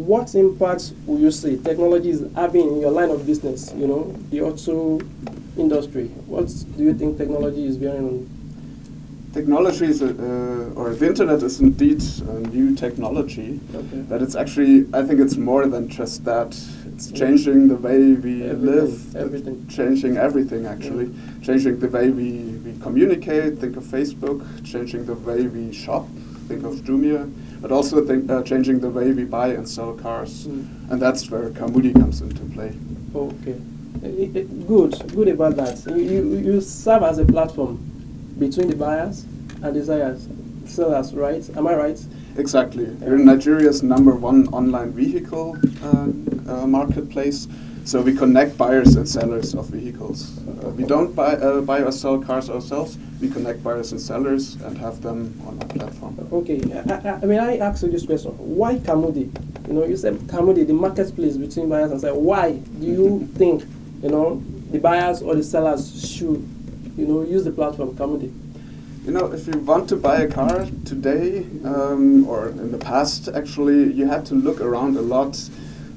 what impact will you say technology is having in your line of business, the auto industry? What do you think technology is bearing on? Technology is, or the internet is indeed a new technology, Okay. but it's actually, I think it's more than just that. It's changing the way we live, Everything. changing everything actually, changing the way we communicate, think of Facebook, changing the way we shop, think of Jumia, but also changing the way we buy and sell cars. And that's where Carmudi comes into play. Okay. Good about that. You serve as a platform between the buyers and the sellers, right? Am I right? Exactly. We're Nigeria's #1 online vehicle marketplace. So we connect buyers and sellers of vehicles. We don't buy or sell cars ourselves. We connect buyers and sellers and have them on our platform. Okay. I ask you this question. Why Carmudi? You said Carmudi, the marketplace between buyers and sellers. Why do you think, the buyers or the sellers should, use the platform Carmudi? If you want to buy a car today, or in the past actually, you had to look around a lot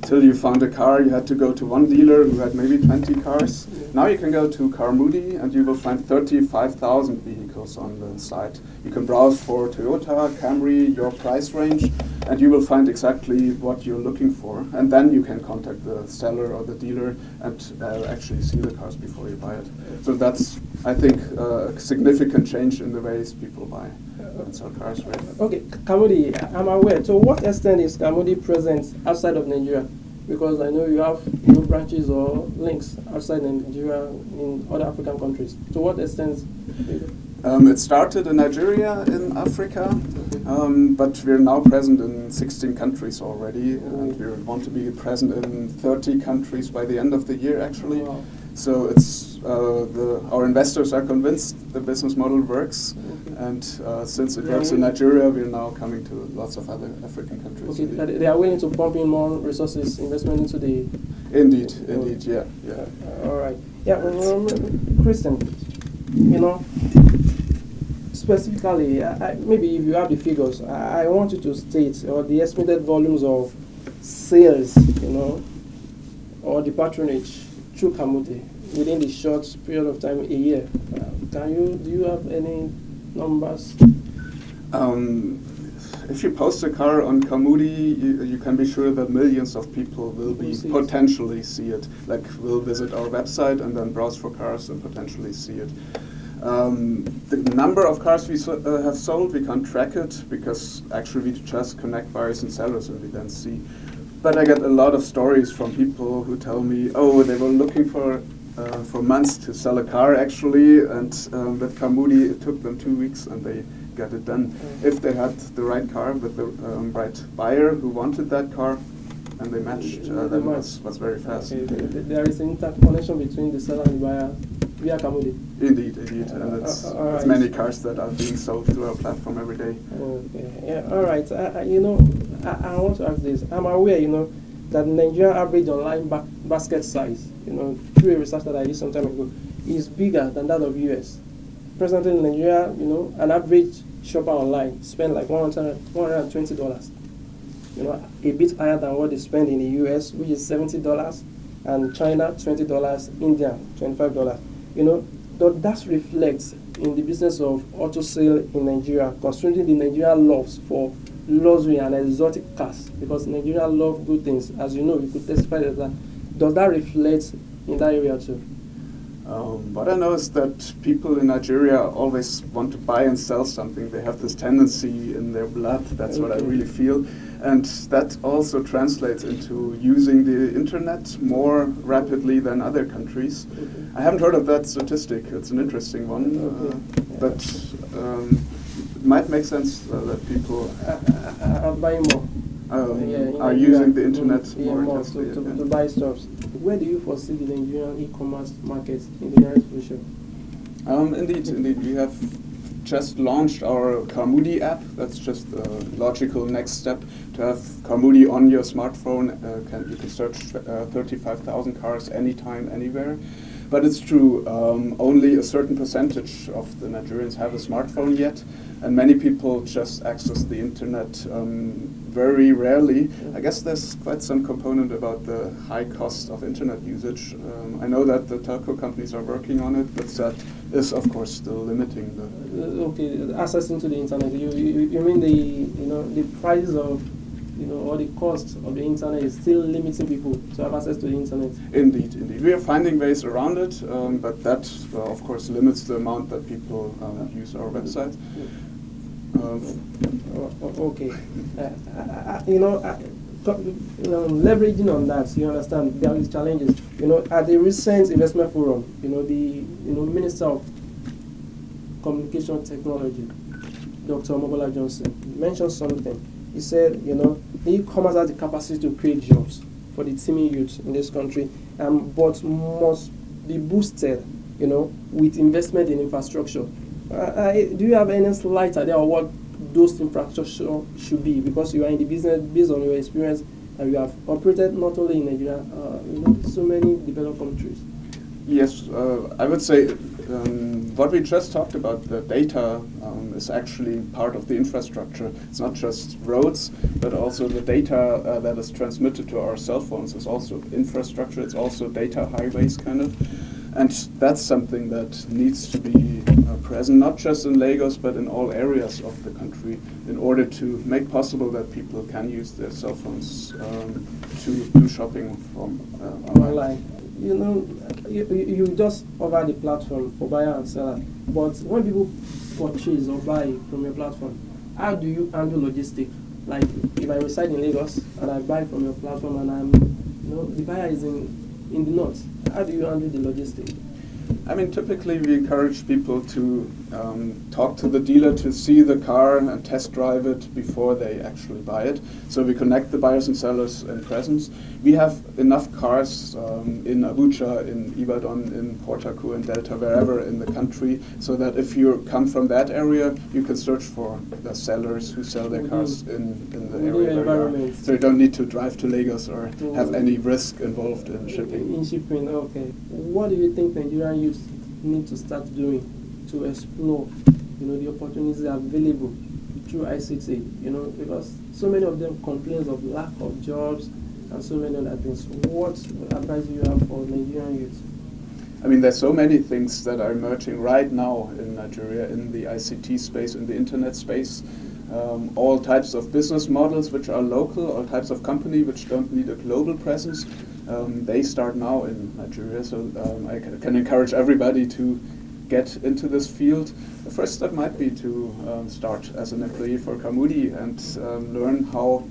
till you found a car. You had to go to one dealer who had maybe 20 cars. Now you can go to Carmudi and you will find 35,000 vehicles on the site. You can browse for Toyota, Camry, your price range, and you will find exactly what you're looking for. And then you can contact the seller or the dealer and actually see the cars before you buy it. So that's, I think, a significant change in the ways people buy and sell cars. Right? Okay, Carmudi, I'm aware. To what extent is Carmudi present outside of Nigeria? Because I know you have branches or links outside Nigeria in other African countries. To what extent? It started in Nigeria, in Africa, but we're now present in 16 countries already, and we want to be present in 30 countries by the end of the year, actually. Wow. So it's our investors are convinced the business model works, and since it works in Nigeria, we're now coming to lots of other African countries. Okay, they are willing to pump in more resources, investment into the. Indeed, yeah. All right, yeah, Christian, specifically, maybe if you have the figures, I want you to state the estimated volumes of sales, or the patronage through Carmudi within the short period of time, a year. Do you have any numbers? If you post a car on Carmudi, you can be sure that millions of people will potentially see it. Like, will visit our website and then browse for cars and potentially see it. The number of cars we have sold, we can't track it because actually we just connect buyers and sellers and we then see. But I get a lot of stories from people who tell me, they were looking for months to sell a car actually, and with Carmudi it took them 2 weeks and they got it done. If they had the right car with the right buyer who wanted that car and they matched, then it was very fast. Okay. There is an interconnection between the seller and the buyer via Carmudi. Indeed. And it's many cars that are being sold through our platform every day. Okay. Yeah. All right. I want to ask this. I'm aware, that Nigeria average online basket size, through a research that I did some time ago, is bigger than that of US. Presently in Nigeria, an average shopper online spend like $120. A bit higher than what they spend in the US, which is $70, and China $20, India $25. That reflects in the business of auto sale in Nigeria, considering the Nigerian loves for luxury and exotic cars, because Nigeria love good things. As you know, you could testify to that. Does that reflect in that area too? What I know is that people in Nigeria always want to buy and sell something. They have this tendency in their blood. That's what I really feel. And that also translates into using the internet more rapidly than other countries. I haven't heard of that statistic. It's an interesting one. But it might make sense that people are buying more. Are using the internet more to buy stuff. Where do you foresee the Nigerian e-commerce market in the nearest future? Indeed. We have just launched our Carmudi app. That's just the logical next step. To have Carmudi on your smartphone, you can search 35,000 cars anytime, anywhere. But it's true, only a certain percentage of the Nigerians have a smartphone yet, and many people just access the internet very rarely. I guess there's quite some component about the high cost of internet usage. I know that the telco companies are working on it, but that is of course still limiting the okay, access into the internet. You mean the price of or the cost of the internet is still limiting people to have access to the internet? Indeed. We are finding ways around it, but that of course limits the amount that people use our website. Okay. Leveraging on that, you understand, there is challenges. At the recent investment forum, the Minister of Communication Technology, Dr. Mobola Johnson, mentioned something. He said, e-commerce has the capacity to create jobs for the teeming youth in this country, but must be boosted, with investment in infrastructure. Do you have any slight idea of what those infrastructure should be? Because you are in the business, based on your experience, and you have operated not only in Nigeria, so many developed countries. Yes, I would say what we just talked about, the data is actually part of the infrastructure. It's not just roads, but also the data that is transmitted to our cell phones is also infrastructure. It's also data highways, kind of. And that's something that needs to be present, not just in Lagos, but in all areas of the country, in order to make possible that people can use their cell phones to do shopping from online. You just offer the platform for buyer and seller, but when people purchase or buy from your platform, how do you handle logistics? Like if I reside in Lagos and I buy from your platform and the buyer is in the north, how do you handle the logistics? I mean, typically we encourage people to talk to the dealer to see the car and test drive it before they actually buy it. So we connect the buyers and sellers in presence. We have enough cars in Abuja, in Ibadan, in Port Harcourt, in Delta, wherever in the country, so that if you come from that area, you can search for the sellers who sell their cars in the area where you are. So you don't need to drive to Lagos or have any risk involved in shipping. In shipping, okay. What do you think Nigerian youth need to start doing to explore, the opportunities available through ICT? Because so many of them complain of lack of jobs and so many other things. What advice do you have for Nigerian youth? I mean, there's so many things that are emerging right now in Nigeria, in the ICT space, in the internet space. All types of business models which are local, all types of company which don't need a global presence. They start now in Nigeria, so I can encourage everybody to get into this field. The first step might be to start as an employee for Kamudi and learn how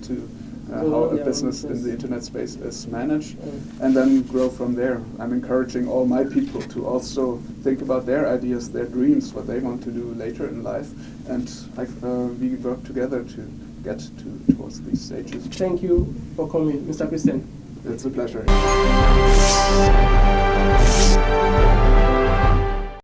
a business in the internet space is managed, and then grow from there. I'm encouraging all my people to also think about their ideas, their dreams, what they want to do later in life, and we work together to get towards these stages. Thank you for coming, Mr. Christian. It's a pleasure.